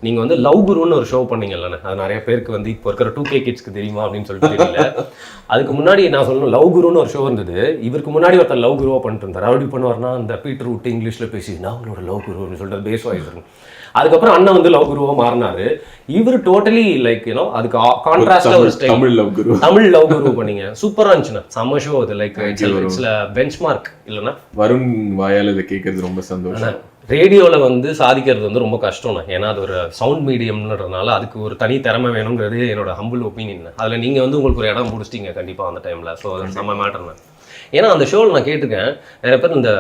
நீங்கள் வந்து லவ் குருன்னு ஒரு ஷோ பண்ணீங்கல்ல, அது நிறைய பேருக்கு வந்து இப்போ இருக்கிற 2K கிட்ஸ்க்கு தெரியுமா அப்படின்னு சொல்லிட்டு தெரியல. அதுக்கு முன்னாடி நான் சொல்லணும், லவ் குருன்னு ஒரு ஷோ இருந்தது. இவருக்கு முன்னாடி ஒருத்தர் லவ் குருவாக பண்ணிட்டு இருந்தார். அப்படி பண்ணுவார்னா அந்த பீட்டர் விட்டு இங்கிலீஷில் பேசி நான் உங்களோட லவ் குரு அப்படின்னு சொல்லிட்டு பேஸ் வாய்ஸ் இருக்கும். அதுக்கப்புறம் அண்ணன் வந்து லவ் குருவாக மாறினாரு. இவர் டோட்டலி லைக் யூனோ அதுக்கு கான்ட்ராஸ்டாக ஒரு ஸ்டைல் தமிழ் லவ் குரு பண்ணீங்க. சூப்பராக இருந்துச்சுண்ணா, செம்ம ஷோ அது. லைக் இட்ஸ் பெஞ்ச் மார்க் இல்லைன்னா வருண் வாயால் இதை கேட்கறது ரொம்ப சந்தோஷம். ரேடியோவில் வந்து சாதிக்கிறது வந்து ரொம்ப கஷ்டம்ண்ணா. ஏன்னா அது ஒரு சவுண்ட் மீடியம்ன்றதுனால அதுக்கு ஒரு தனி திறமை வேணுங்கிறது என்னோட ஹம்பிள் ஒப்பீனியன். அதில் நீங்கள் வந்து உங்களுக்கு ஒரு இடம் பிடிச்சிட்டிங்க கண்டிப்பாக அந்த டைமில். ஸோ அது செம்ம மேட்டர்ண்ணா. ஏன்னா அந்த ஷோவில் நான் கேட்டிருக்கேன், நிறைய பேர் இந்த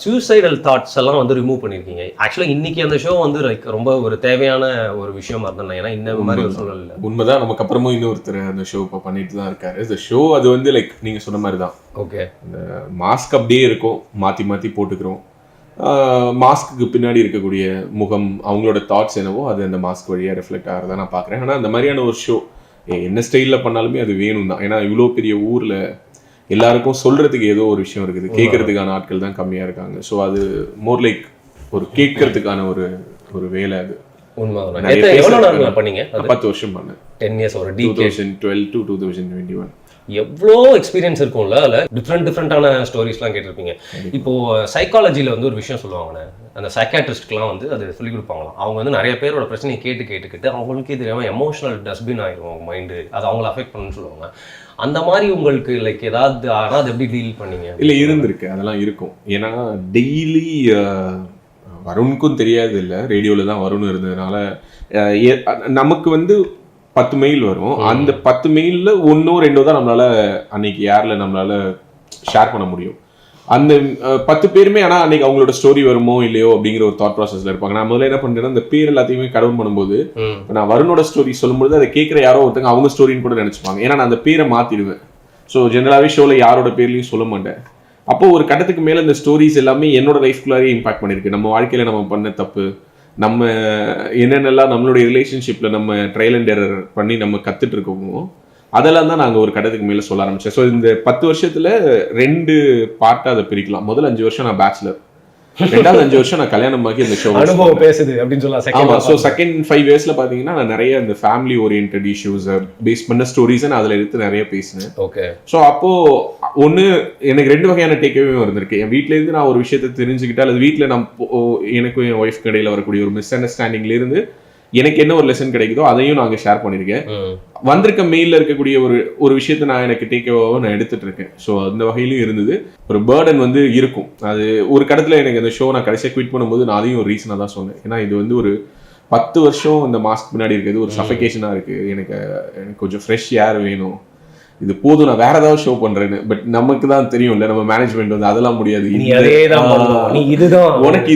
சூசைடல் தாட்ஸ் எல்லாம் வந்து ரிமூவ் பண்ணியிருக்கீங்க. ஆக்சுவலாக இன்னைக்கு அந்த ஷோ வந்து லைக் ரொம்ப ஒரு தேவையான ஒரு விஷயமா இருந்தேன். ஏன்னா இந்த மாதிரி ஒரு சூழல் இல்லை. உண்மைதான். நமக்கு அப்புறமும் இன்னொருத்தர் அந்த ஷோ இப்போ பண்ணிட்டு தான் இருக்காரு. இந்த ஷோ அது வந்து லைக் நீங்கள் சொன்ன மாதிரி தான். ஓகே, இந்த மாஸ்க் அப்படியே இருக்கும், மாற்றி மாற்றி போட்டுக்கிறோம். மாஸ்க்கு பின்னாடி இருக்கக்கூடிய முகம், அவங்களோட தாட்ஸ் என்னவோ அது அந்த மாஸ்க் வழியாக ரிஃப்ளெக்ட் ஆகிறதா நான் பார்க்குறேன். ஆனால் அந்த மாதிரியான ஒரு ஷோ என்ன ஸ்டைலில் பண்ணாலுமே அது வேணும் தான். ஏன்னா இவ்வளோ பெரிய ஊரில் எல்லாருக்கும் சொல்கிறதுக்கு ஏதோ ஒரு விஷயம் இருக்குது, கேட்கறதுக்கான ஆட்கள் தான் கம்மியாக இருக்காங்க. ஸோ அது மோர் லைக் ஒரு கேட்கறதுக்கான ஒரு வேலை. அது எவ்வளோ நாள் பண்ணீங்க? 10 வருஷம் பண்ணேன். 10 years. ஒரு 2012 to 2021. எவ்வளோ எக்ஸ்பீரியன்ஸ் இருக்கும்ல. அதில் டிஃப்ரெண்டான ஸ்டோரிஸ்லாம் கேட்டிருப்பீங்க. இப்போது சைக்காலஜியில் வந்து ஒரு விஷயம் சொல்லுவாங்கண்ணே, அந்த சைக்காட்ரிஸ்ட்லாம் வந்து அது சொல்லிக் கொடுப்பாங்களாம். அவங்க வந்து நிறைய பேரோட பிரச்சனையை கேட்டுக்கிட்டு அவங்களுக்கே தெரியாமல் எமோஷனல் டஸ்ட்பின் ஆகிடும் அவங்க மைண்டு, அது அவங்கள அஃபெக்ட் பண்ணுன்னு சொல்லுவாங்க. அந்த மாதிரி உங்களுக்கு லைக் ஏதாவது ஆனால் அது எப்படி டீல் பண்ணீங்க? இல்லை, இருந்திருக்கு, அதெல்லாம் இருக்கும். ஏன்னா டெய்லி வருணுக்கும் தெரியாது இல்லை, ரேடியோவில் தான் வருண் இருந்ததுனால நமக்கு வந்து 10 மெயில் வரும். அந்த 10 மெயிலில் 1 or 2 தான் நம்மளால அன்னைக்கு யாரில் நம்மளால ஷேர் பண்ண முடியும். அந்த 10 பேருமே ஆனால் அன்னைக்கு அவங்களோட ஸ்டோரி வருமோ இல்லையோ அப்படிங்கிற ஒரு தாட் ப்ராசஸ்ல இருப்பாங்க. நான் முதல்ல என்ன பண்ணுறேன்னா, இந்த பேர் எல்லாத்தையுமே கடவுள் பண்ணும்போது நான் வருணோட ஸ்டோரி சொல்லும்போது அதை கேட்குற யாரோ ஒருத்தங்க அவங்க ஸ்டோரின்னு கூட நினைச்சுப்பாங்க. ஏன்னா நான் அந்த பேரை மாத்திடுவேன். ஸோ ஜென்ரலாகவே ஷோவில் யாரோட பேர்லையும் சொல்ல மாட்டேன். அப்போ ஒரு கட்டத்துக்கு மேலே இந்த ஸ்டோரிஸ் எல்லாமே என்னோட லைஃப்குள்ளாரே இம்பாக்ட் பண்ணியிருக்கு. நம்ம வாழ்க்கையில் நம்ம பண்ண தப்பு, நம்ம என்னென்னலாம் நம்மளுடைய ரிலேஷன்ஷிப்பில் நம்ம ட்ரையல் அண்ட் எரர் பண்ணி நம்ம கற்றுட்டு இருக்கோமோ அதெல்லாம் தான் நாங்கள் ஒரு கட்டத்துக்கு மேலே சொல்ல ஆரம்பித்தேன். ஸோ இந்த 10 வருஷத்தில் 2 பார்ட்டாக அதை பிரிக்கலாம். முதல் 5 வருஷம் நான் பேச்சுலர், 2வது 5 வருஷம் நான் கல்யாணமாக்கி இந்த ஷோ அனுபவம் பேசுது அப்படின்னு சொல்லலாம். ஆமாம். ஸோ செகண்ட் 5 yearsல பார்த்தீங்கன்னா நான் நிறைய இந்த ஃபேமிலி ஓரியன்ட் இஷ்யூஸை பேஸ் பண்ண ஸ்டோரிஸை நான் அதில் எடுத்து நிறைய பேசினேன். ஓகே. ஸோ அப்போது ஒன்று எனக்கு 2 வகையான டேக்அவே இருந்திருக்கு. என் வீட்டிலேருந்து நான் ஒரு விஷயத்தை தெரிஞ்சுக்கிட்டா, அல்லது வீட்டில் நான் எனக்கும் என் ஒய்ஃப்க்கு இடையில வரக்கூடிய ஒரு மிஸ் அண்டர்ஸ்டாண்டிங்லேருந்து எனக்கு என்ன ஒரு லெசன் கிடைக்குதோ அதையும் நாங்கள் ஷேர் பண்ணியிருக்கேன். வந்திருக்க மெயிலில் இருக்கக்கூடிய ஒரு விஷயத்த நான் எனக்கு டேக்அவாக நான் எடுத்துட்டு இருக்கேன். ஸோ அந்த வகையிலும் இருந்தது. ஒரு பேர்டன் வந்து இருக்கும். அது ஒரு கடத்தில் எனக்கு அந்த ஷோ நான் கடைசியாக குவிட் பண்ணும்போது நான் அதையும் ஒரு ரீசனாக தான் சொன்னேன். ஏன்னா இது வந்து ஒரு 10 வருஷம் இந்த மாஸ்க் பின்னாடி இருக்கிறது ஒரு சஃபகேஷனாக இருக்குது. எனக்கு கொஞ்சம் ஃப்ரெஷ் ஏர் வேணும், இது போதும், நான் வேற ஏதாவது ஷோ பண்றேன்னு. பட் நமக்கு தான் தெரியும்ல, நம்ம மேனேஜ்மெண்ட் வந்து அதெல்லாம் முடியாது, உனக்கு இதுதான், உனக்கு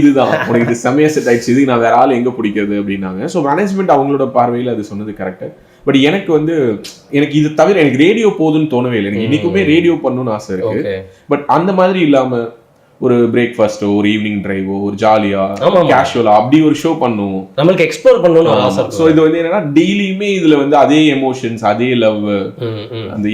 இது செமையா செட் ஆயிடுச்சு, இது நான் வேற ஆள் எங்க பிடிக்கிறது அப்படின்னாங்க. ஸோ மேனேஜ்மெண்ட் அவங்களோட பார்வையில் அது சொன்னது கரெக்டு. பட் எனக்கு வந்து எனக்கு இது தவிர எனக்கு ரேடியோ போதுன்னு தோணவே இல்லை. எனக்கு இன்னைக்குமே ரேடியோ பண்ணணும்னு ஆசை இருக்கு. பட் அந்த மாதிரி இல்லாம ஒரு பிரேக்ஃபாஸ்டோ, ஒரு ஈவினிங் டிரைவோ, ஒரு ஜாலியா கேஷுவலா அப்படி ஒரு ஷோ பண்ணும், நம்மளுக்கு எக்ஸ்ப்ளோர் பண்ணணும் ஆசை. ஸோ இது வந்து என்னன்னா டெய்லியுமே இதுல வந்து அதே எமோஷன்ஸ், அதே லவ், அந்த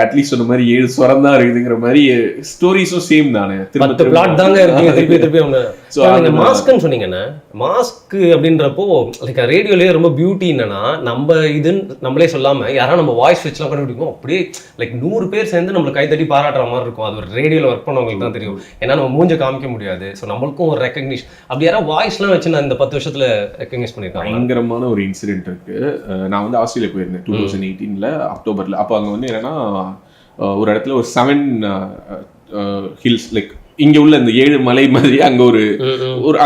அட்லீஸ்ட் சொன்ன மாதிரி 7 ஸ்வரம் தான் இருக்குதுங்கிற மாதிரி ஸ்டோரிஸும் சேம் தானே, திருப்பி பிளாட் தாங்க இருக்கு. ஸோ அந்த மாஸ்க்னு சொன்னீங்கன்னா, மாஸ்க் அப்படின்றப்போ லைக் ரேடியோலயே ரொம்ப பியூட்டி என்னன்னா, நம்ம இதுன்னு நம்மளே சொல்லாம யாராவது நம்ம வாய்ஸ் வச்சுலாம் கண்டுபிடிக்கும், அப்படியே லைக் 100 பேர் சேர்ந்து நம்மளை கைத்தட்டி பாராட்டுற மாதிரி இருக்கும். அது ஒரு ரேடியோல ஒர்க் பண்ணவங்களுக்கு தான் தெரியும். ஏன்னா நம்ம மூஞ்ச காமிக்க முடியாது. ஸோ நம்மளுக்கும் ஒரு ரெக்கக்னிஷன், அப்படி யாராவது வாய்ஸ்லாம் வச்சு நான் இந்த 10 வருஷத்துல ரெக்கக்னைஸ் பண்ணியிருக்கேன். பயங்கரமான ஒரு இன்சிடென்ட் இருக்கு. நான் வந்து ஆஸ்திரேலியா போயிருந்தேன் 2018 அக்டோபர்ல. அப்போ அங்கே வந்து என்னன்னா ஒரு இடத்துல ஒரு 7 ஹில்ஸ், லைக் இங்க உள்ள இந்த 7 மலை மாதிரி அங்க ஒரு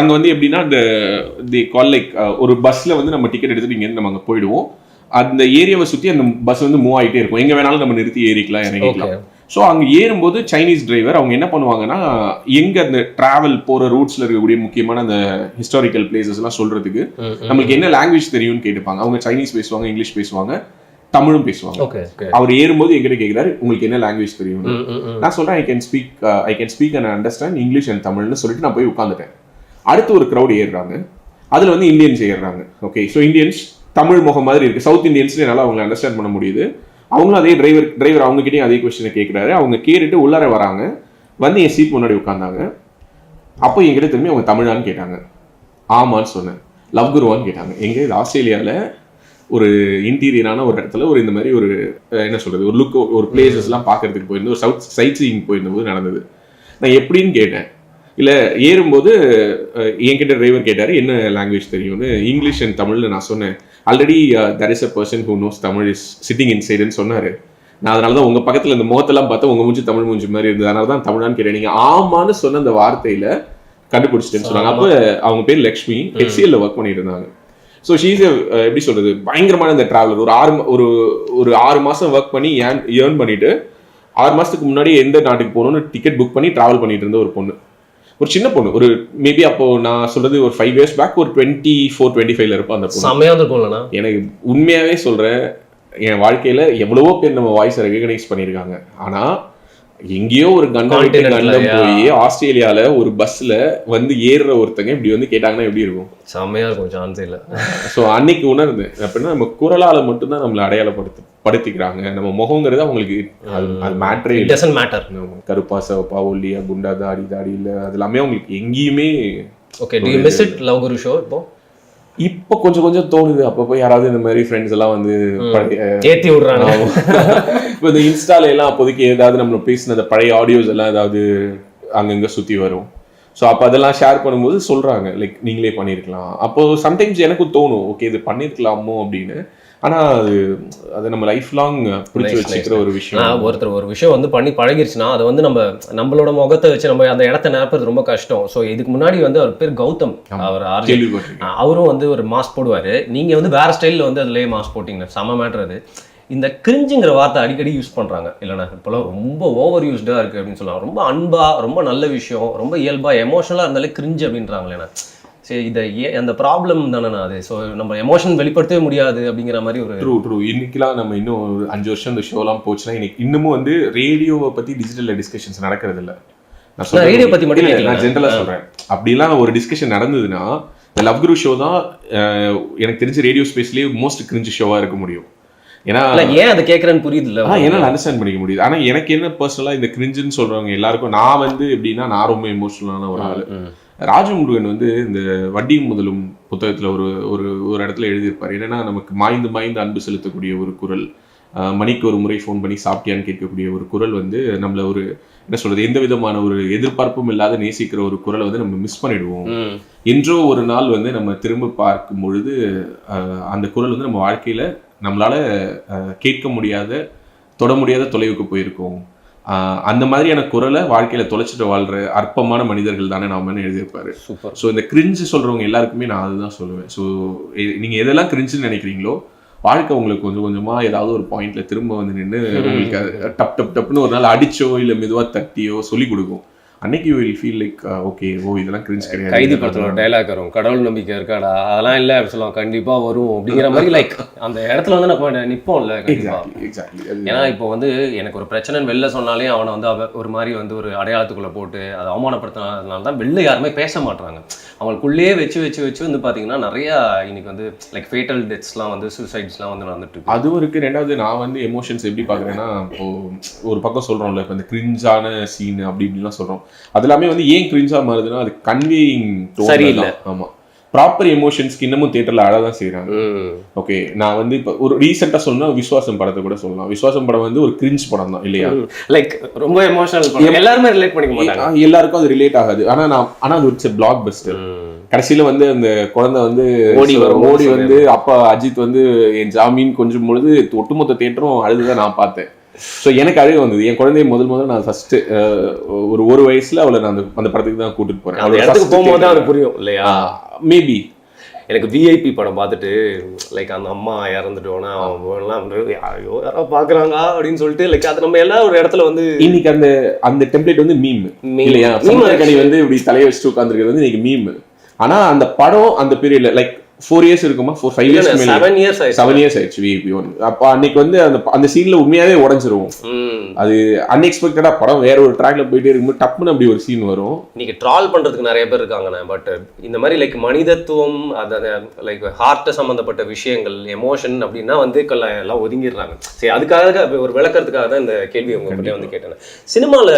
அங்க வந்து எப்படின்னா அந்த கால் லைக் ஒரு பஸ்ல வந்து நம்ம டிக்கெட் எடுத்துட்டு இங்க நம்ம அங்க போயிடுவோம். அந்த ஏரியாவை சுத்தி அந்த பஸ் வந்து மூவ் ஆகிட்டே இருக்கும். எங்க வேணாலும் நம்ம நிறுத்தி ஏறிக்கலாம், இறங்கிக்கலாம். ஸோ அங்கே ஏறும்போது சைனீஸ் டிரைவர் அவங்க என்ன பண்ணுவாங்கன்னா, எங்கே அந்த டிராவல் போகிற ரூட்ஸில் இருக்கக்கூடிய முக்கியமான அந்த ஹிஸ்டாரிக்கல் பிளேசஸ்லாம் சொல்கிறதுக்கு நம்மளுக்கு என்ன லாங்குவேஜ் தெரியும்னு கேட்டுப்பாங்க. அவங்க சைனீஸ் பேசுவாங்க, இங்கிலீஷ் பேசுவாங்க, தமிழும் பேசுவாங்க. அவர் ஏறும்போது எங்கிட்ட கேட்குறாரு, உங்களுக்கு என்ன லாங்குவேஜ் தெரியும்? நான் சொல்கிறேன், I can speak and understand English and தமிழ்னு சொல்லிட்டு நான் போய் உட்காந்துட்டேன். அடுத்து ஒரு க்ரௌட் ஏறுறாங்க, அதில் வந்து இந்தியன்ஸ் ஏறுறாங்க. ஓகே, ஸோ இந்தியன்ஸ் தமிழ் முகம் மாதிரி இருக்குது, சவுத் இந்தியன்ஸ்லேயே என்னால் அவங்களை அண்டர்ஸ்டாண்ட் பண்ண முடியுது. அவங்களும் அதே டிரைவர் அவங்ககிட்டயும் அதே கொஸ்டினை கேட்குறாரு. அவங்க கேட்டுட்டு உள்ளார வராங்க, வந்து என் சீட் முன்னாடி உட்காந்தாங்க. அப்போ என்கிட்ட திரும்பி அவங்க தமிழான்னு கேட்டாங்க. ஆமான்னு சொன்னேன். லவ் குருவான்னு கேட்டாங்க. எங்கே இது ஆஸ்திரேலியாவில் ஒரு இன்டீரியரான ஒரு இடத்துல ஒரு இந்த மாதிரி ஒரு என்ன சொல்கிறது ஒரு லுக் ஒரு பிளேசஸ்லாம் பார்க்கறதுக்கு போயிருந்து ஒரு சைட் சீயிங் போயிருந்தபோது நடந்தது. நான் எப்படின்னு கேட்டேன். இல்லை ஏறும்போது என்கிட்ட டிரைவர் கேட்டார் என்ன லாங்குவேஜ் தெரியும்னு. இங்கிலீஷ் அண்ட் தமிழ்னு நான் சொன்னேன். Already there is a person who knows Tamil is sitting இன்சைடுன்னு சொன்னார். நான் அதனால தான் உங்கள் பக்கத்தில் இந்த முகத்தெல்லாம் பார்த்தா உங்கள் மூஞ்சி தமிழ் மூஞ்சி மாதிரி இருந்தது, அதனால தான் தமிழான்னு கேட்டேன். நீங்கள் ஆமான்னு சொன்ன அந்த வார்த்தையில் கண்டுபிடிச்சிட்டேன்னு சொன்னாங்க. அப்போ அவங்க பேர் லக்ஷ்மி, HCL ஒர்க் பண்ணிட்டு இருந்தாங்க. ஸோ ஷீஸ் எப்படி சொல்கிறது பயங்கரமான இந்த ட்ராவலர். ஒரு 6 மாதம் ஒர்க் பண்ணி ஏர்ன் பண்ணிட்டு 6 மாதத்துக்கு முன்னாடி எந்த நாட்டுக்கு போகணும்னு டிக்கெட் புக் பண்ணி ட்ராவல் பண்ணிட்டு இருந்த ஒரு பொண்ணு, ஒரு சின்ன பொண்ணு. ஒரு மேபி அப்போ நான் சொல்றது ஒரு 5 years பேக் ஒரு 24-25 இருப்பா அந்த பொண்ணு. செமையா இருந்துருக்கும்லண்ணா. எனக்கு உண்மையாவே சொல்றேன், என் வாழ்க்கையில எவ்வளவோ பேர் நம்ம வாய்ஸை ரெகனைஸ் பண்ணியிருக்காங்க. ஆனா எங்கேயோ ஒரு கண்டம் போய் ஆஸ்திரேலியால ஒரு பஸ்ல வந்து ஏறுற ஒருத்தங்க இப்படி வந்து கேட்டாங்கன்னா எப்படி இருக்கும்? செமையா இருக்கும், சான்ஸே இல்லை. ஸோ அன்னைக்கு உணர்ந்தேன் அப்படின்னா நம்ம குரலால மட்டும்தான் நம்மளை அடையாளப்படுத்திக்கிறாங்க. நம்ம முகங்கிறது அவங்களுக்கு அது மேட்டரே மேட்டர். கருப்பா சவப்பா ஒல்லியா குண்டா தாடி இல்லை அது எல்லாமே அவங்களுக்கு எங்கேயுமே. Okay, to you miss it love Guru show? இப்போ கொஞ்சம் தோணுது. அப்பப்போ யாராவது இந்த மாதிரி ஃப்ரெண்ட்ஸ் எல்லாம் வந்து ஏற்றி விடுறாங்க. இப்போ இந்த இன்ஸ்டால எல்லாம் அப்போதைக்கு ஏதாவது நம்ம பேசின அந்த பழைய ஆடியோஸ் எல்லாம் ஏதாவது அங்கங்கே சுற்றி வரும். ஸோ அப்போ அதெல்லாம் ஷேர் பண்ணும்போது சொல்கிறாங்க லைக் நீங்களே பண்ணியிருக்கலாம். அப்போது சம்டைம்ஸ் எனக்கு தோணும் ஓகே இது பண்ணியிருக்கலாமோ அப்படின்னு. ஆனால் அது நம்ம லைஃப் லாங் பிடிச்சி வச்சுக்கிற ஒரு விஷயம். ஒருத்தர் ஒரு விஷயம் வந்து பண்ணி பழகிருச்சுன்னா அதை வந்து நம்மளோட முகத்தை வச்சு நம்ம அந்த இடத்த நிரப்புறது ரொம்ப கஷ்டம். ஸோ இதுக்கு முன்னாடி வந்து அவர் பேர் கௌதம், அவர் அவரும் வந்து ஒரு மாஸ்க் போடுவார். நீங்கள் வந்து வேற ஸ்டைலில் வந்து அதுலேயே மாஸ்க் போட்டிங்க, செம மேட்டர். அது இந்த கிரிஞ்சுங்கிற வார்த்தை அடிக்கடி யூஸ் பண்ணுறாங்க இல்லைனா இப்போலாம் ரொம்ப ஓவர் யூஸ்டாக இருக்குது அப்படின்னு சொல்லலாம். ரொம்ப அன்பா ரொம்ப நல்ல விஷயம் ரொம்ப இயல்பாக எமோஷனலாக இருந்தாலே கிரிஞ்சு அப்படின்றாங்களேண்ணா. சரி இதை அந்த ப்ராப்ளம் தானேண்ணா அது. ஸோ நம்ம எமோஷன் வெளிப்படுத்தவே முடியாது அப்படிங்கிற மாதிரி ஒரு ட்ரூ. இன்னைக்கெல்லாம் நம்ம இன்னும் 5 வருஷம் இந்த ஷோலாம் போச்சுன்னா இன்னைக்கு இன்னமும் வந்து ரேடியோவை பற்றி டிஜிட்டல் டிஸ்கஷன்ஸ் நடக்கிறது இல்லை. நான் ரேடியோ பற்றி மட்டும் இல்லை, நான் ஜென்ரலாக சொல்கிறேன். அப்படிலாம் ஒரு டிஸ்கஷன் நடந்ததுன்னா இந்த லவ் குரு ஷோ தான் எனக்கு தெரிஞ்ச ரேடியோ ஸ்பேஸ்லேயே மோஸ்ட் கிரிஞ்சு ஷோவாக இருக்க முடியும். ஏன்னா ஏன் அதை கேட்குறேன்னு புரியுது இல்லை, என்னால் அண்டர்ஸ்டாண்ட் பண்ணிக்க முடியுது. ஆனால் எனக்கு என்ன பர்சனலாக இந்த கிரிஞ்சுன்னு சொல்கிறவங்க எல்லாருக்கும் நான் வந்து எப்படின்னா நான் ரொம்ப எமோஷனலான ஒரு ஆள். ராஜமுருகன் வந்து இந்த வட்டியும் முதலும் புத்தகத்தில் ஒரு இடத்துல எழுதியிருப்பார். என்னன்னா நமக்கு மாய்ந்து அன்பு செலுத்தக்கூடிய ஒரு குரல், மணிக்கு ஒரு முறை ஃபோன் பண்ணி சாப்பிட்டியான்னு கேட்கக்கூடிய ஒரு குரல் வந்து நம்மள ஒரு என்ன சொல்றது எந்த விதமான ஒரு எதிர்பார்ப்பும் இல்லாத நேசிக்கிற ஒரு குரலை வந்து நம்ம மிஸ் பண்ணிடுவோம். என்றோ ஒரு நாள் வந்து நம்ம திரும்ப பார்க்கும் பொழுது அந்த குரல் வந்து நம்ம வாழ்க்கையில நம்மளால கேட்க முடியாத தொட முடியாத தொலைவுக்கு போயிருக்கோம். அந்த மாதிரியான குரலை வாழ்க்கையில தொலைச்சிட்டு வாழ்ற அற்பமான மனிதர்கள் தானே நாம எழுதியிருப்பாரு. ஸோ இந்த கிரிஞ்சு சொல்றவங்க எல்லாருக்குமே நான் அதுதான் சொல்லுவேன். ஸோ நீங்க எதெல்லாம் கிரிஞ்சுன்னு நினைக்கிறீங்களோ வாழ்க்கை உங்களுக்கு கொஞ்சம் கொஞ்சமா ஏதாவது ஒரு பாயிண்ட்ல திரும்ப வந்து நின்று உங்களுக்கு டப்னு ஒரு நாள் அடிச்சோ இல்லை மெதுவா தட்டியோ சொல்லி கொடுக்கும். அன்னைக்கு you will feel like okay இதெல்லாம் கிரிஞ்ச் கிடையாது. கைதி படத்துல ஒரு டைலாக் வரும், கடவுள் நம்பிக்கை இருக்காடா, அதெல்லாம் இல்லை அப்படி சொல்லுவாங்க, கண்டிப்பா வரும் அப்படிங்கிற மாதிரி. லைக் அந்த இடத்துல வந்து நம்ம நிற்போம்ல. ஏன்னா இப்போ வந்து எனக்கு ஒரு பிரச்சனைன்னு வெளில சொன்னாலே அவனை வந்து ஒரு மாதிரி வந்து ஒரு அடையாளத்துக்குள்ள போட்டு அதை அவமானப்படுத்தினால தான் வெளில யாருமே பேச மாட்டாங்க. அவங்களுக்குள்ளேயே வச்சு வந்து பார்த்தீங்கன்னா நிறைய இன்னைக்கு வந்து லைக் ஃபேட்டல் டெத்ஸ்லாம் வந்து சூசைட்ஸ்லாம் வந்து நடந்துட்டு இருக்கு. அதுவும் இருக்கு. ரெண்டாவது நான் வந்து எமோஷன்ஸ் எப்படி பார்க்குறேன்னா இப்போ ஒரு பக்கம் சொல்கிறோம்ல இப்போ இந்த கிரிஞ்சான சீன் அப்படி இப்படிலாம் சொல்கிறோம். அது எல்லாமே வந்து ஏன் கிரிஞ்சா மாறுதுன்னா அது கன்வேயிங் சரியில்லை. ஆமாம், ப்ராப்பர் எமோஷன்ஸ்க்கு இன்னமும் தியேட்டர்ல அழதான் செய்யறாங்க. ஓகே, நான் வந்து இப்போ ஒரு ரீசெண்டா சொன்னா விஸ்வாசம் படத்தை கூட சொல்லலாம். விஸ்வாசம் படம் வந்து ஒரு கிரிஞ்ச் படம் தான் இல்லையா? லைக் ரொம்ப எமோஷனல், எல்லாருமே ரிலேட் பண்ணிக்க மாட்டாங்க, எல்லாருக்கும் அது ரிலேட் ஆகாது. ஆனா அது ஒரு பிளாக் பஸ்டர். கடைசியில வந்து அந்த குழந்தை வந்து ஓடி வந்து அப்பா அஜித் வந்து என் ஜாமீன் கொஞ்சம் பொழுது ஒட்டுமொத்த தியேட்டரும் அழுதுதான் நான் பார்த்தேன். ஸோ எனக்கு அழகு வந்தது. என் குழந்தைய முதல் நான் ஃபர்ஸ்ட் ஒரு வயசுல அவளை நான் அந்த படத்துக்கு தான் கூட்டிட்டு போறேன். அந்த இடத்துக்கு போகும்போது தான் அது புரியும் இல்லையா? மேபி எனக்கு விஐபி படம் பார்த்துட்டு லைக் அந்த அம்மா இறந்துட்டோன்னா யாரோ பாக்குறாங்க அப்படின்னு சொல்லிட்டு லைக் அது நம்ம எல்லாம் ஒரு இடத்துல வந்து இன்னைக்கு அந்த டெம்ப்ளேட் வந்து மீம் இல்லையா? கனி வந்து இப்படி தலையை வச்சுட்டு உட்காந்துருக்கிறது வந்து இன்னைக்கு மீம். ஆனா அந்த படம் அந்த பீரியட்ல லைக் 4 years இருக்குமா, 4-5 years 7 years ஆயிடுச்சு விஐபி 1. அப்ப அன்னைக்கு வந்து அந்த சீன்ல உண்மையாவே உடஞ்சிருவோம். அது அன்எக்ஸ்பெக்டடா படம் வேற ஒரு ட்ராக்ல போயிட்டே இருக்கும்போது டப்புன்னு அப்படி ஒரு சீன் வரும். இன்னைக்கு ட்ரால் பண்றதுக்கு நிறைய பேர் இருக்காங்கண்ணே. பட் இந்த மாதிரி லைக் மனிதத்துவம் அது லைக் ஹார்ட் சம்பந்தப்பட்ட விஷயங்கள் எமோஷன் அப்படின்னா வந்து எல்லாம் ஒதுங்கிடுறாங்க. சரி, அதுக்காக ஒரு விளக்கறதுக்காக தான் இந்த கேள்வி உங்ககிட்ட வந்து கேட்டேன். சினிமால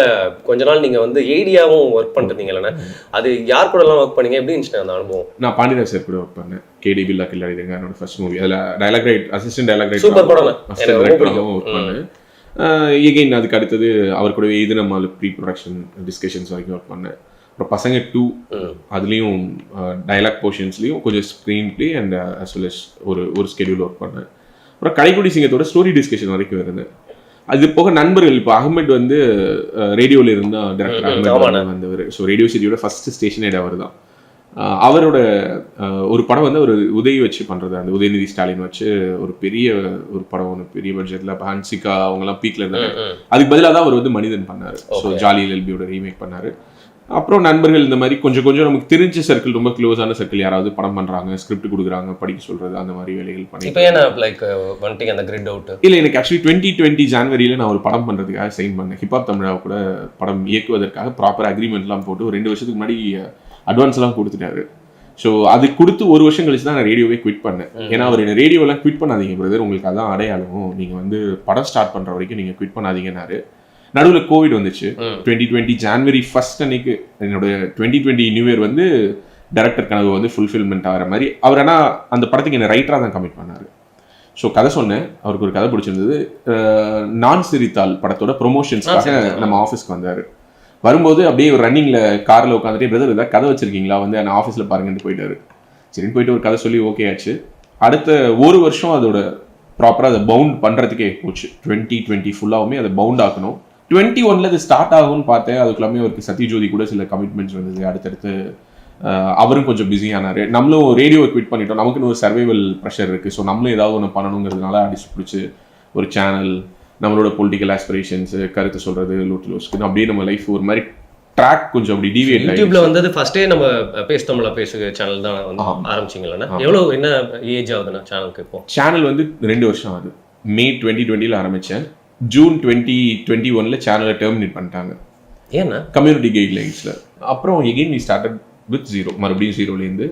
கொஞ்ச நாள் நீங்க வந்து ஏடியாவும் ஒர்க் பண்ணிருந்தீங்க இல்லைன்னா, அது யார் கூட எல்லாம் ஒர்க் பண்ணீங்க, எப்படி இருந்துச்சு அந்த அனுபவம்? நான் பாண்டியராஜ் சார் கூட ஒர்க் பண்ணேன். கேடி பில்லா கில்லாடி இதுங்க என்னோட ஃபர்ஸ்ட் மூவி. அதில் dialogue write assistant dialogue write super படம். அசிஸ்டன்ட் டைரக்டராகவும் ஒர்க் பண்ணேன். எகெயின் அதுக்கு அடுத்தது அவர் கூடவே இது நம்ம ப்ரீ ப்ரொடக்ஷன் டிஸ்கஷன்ஸ் வரைக்கும் ஒர்க் பண்ணேன். அப்புறம் பசங்க 2 அதுலேயும் டைலாக் போர்ஷன்ஸ்லேயும் கொஞ்சம் screenplay and as well as ஒரு ஸ்கெடியூல் ஒர்க் பண்ணேன். அப்புறம் கடைக்குடி சிங்கத்தோட ஸ்டோரி டிஸ்கஷன் வரைக்கும் இருந்தேன். அது போக நண்பர்கள் இப்போ அகமட் வந்து ரேடியோவில் இருந்தால் டைரக்டர் அகமட் வந்தவர். So radio சிட்டியோட first station head அவர் தான். அவரோட ஒரு படம் வந்து ஒரு உதவி வச்சு பண்ணுறது, அந்த உதயநிதி ஸ்டாலின் வச்சு ஒரு பெரிய ஒரு படம் ஒன்று பெரிய பட்ஜெட்டில் இப்போ ஹன்சிகா அவங்கெல்லாம் பீக்கில் இருந்தாங்க. அதுக்கு பதிலாக தான் அவர் வந்து மனிதன் பண்ணார். ஸோ ஜாலி எல்பியோட ரீமேக் பண்ணார். அப்புறம் நண்பர்கள் இந்த மாதிரி கொஞ்சம் கொஞ்சம் நமக்கு தெரிஞ்ச சர்க்கிள், ரொம்ப க்ளோஸான சர்க்கிள் யாராவது படம் பண்ணுறாங்க, ஸ்கிரிப்ட் கொடுக்குறாங்க, படிக்க சொல்கிறது, அந்த மாதிரி வேலைகள் பண்ணி. இப்போ ஏன்னா லைக் வந்துட்டீங்க அந்த கிரிட் அவுட்? இல்லை, எனக்கு ஆக்சுவலி 2020 ஜான்வரியில் நான் ஒரு படம் பண்ணுறதுக்காக சைன் பண்ணேன். ஹிப்ஹாப் தமிழா கூட படம் இயக்குவதற்காக ப்ராப்பர் அக்ரிமெண்ட்லாம் போட்டு ஒரு 2 வருஷத்துக்கு முன்னாடி அட்வான்ஸ்லாம் கொடுத்துட்டாரு. ஸோ அது கொடுத்து 1 வருஷம் கழிச்சு தான் நான் ரேடியோவே குவிட் பண்ணேன். ஏன்னா அவர் என்ன ரேடியோலாம் குவிட் பண்ணாதீங்க பிரதர், உங்களுக்கு அதான் அடையாளம், நீங்கள் வந்து படம் ஸ்டார்ட் பண்ணுற வரைக்கும் நீங்கள் குவிட் பண்ணாதீங்கன்னாரு. நடுவில் கோவிட் வந்துச்சு. 2020 ஜான்வரி 1 அன்னைக்கு என்னோட 2020 நியூ இயர் வந்து டைரக்டர் கனவு வந்து ஃபுல்ஃபில்மெண்ட் ஆகிற மாதிரி அவர் ஆனால் அந்த படத்துக்கு என்ன ரைட்டராக தான் கமிட் பண்ணார். ஸோ கதை சொன்னேன், அவருக்கு ஒரு கதை பிடிச்சிருந்தது. நான் சிரித்தாள் படத்தோட ப்ரொமோஷன்ஸ்க்காக நம்ம ஆஃபீஸ்க்கு வந்தார். வரும்போது அப்படியே ஒரு ரன்னிங்கில் காரில் உட்காந்துட்டே பிரதர் ஏதாவது கதை வச்சிருக்கீங்களா வந்து நான் ஆஃபீஸில் பாருங்கன்னு போயிட்டாரு. சரின்னு போயிட்டு ஒரு கதை சொல்லி ஓகே ஆச்சு. அடுத்த 1 வருஷம் அதோட ப்ராப்பராக அதை பவுண்ட் பண்ணுறதுக்கே போச்சு. 2020 ஃபுல்லாகவுமே அதை பவுண்ட் ஆக்கணும். 21 அது ஸ்டார்ட் ஆகும்னு பார்த்தேன். அதுக்குள்ளாமே அவருக்கு சத்யஜோதி கூட சில கமிட்மெண்ட்ஸ் வந்தது. அடுத்தடுத்து அவரும் கொஞ்சம் பிஸியானார். நம்மளும் ரேடியோ குவிட் பண்ணிட்டோம், நமக்குன்னு ஒரு சர்வைவல் ப்ரெஷர் இருக்குது. ஸோ நம்மளும் ஏதாவது ஒன்று பண்ணணுங்கிறதுனால அடிச்சு பிடிச்சி ஒரு சேனல், நம்மளோட பொலிட்டிக்கல் ஆஸ்பிரேஷன்ஸ், கருத்து சொல்கிறது, லூஸ்க்கு அப்படியே நம்ம லைஃப் ஒரு மாதிரி ட்ராக் கொஞ்சம் அப்படி டிவியேட் ஆகி. யூடியூப்ல வந்தது ஃபர்ஸ்டே நம்ம பேசு தமிழா பேசு சேனல் தான் வந்து ஆரம்பிச்சிங்களா? எவ்வளோ என்ன ஏஜ் ஆகுதுண்ணா சேனலுக்கு? இப்போ சேனல் வந்து 2 வருஷம் ஆகுது. மே 2020 ஆரம்பித்தேன். ஜூன் 2021 சேனலை டெர்மினேட் பண்ணிட்டாங்க. ஏன்னா கம்யூனிட்டி கைட்லைன்ஸில். அப்புறம் எகெயின் வி ஸ்டார்டட் வித் 0, மறுபடியும் 0லேருந்து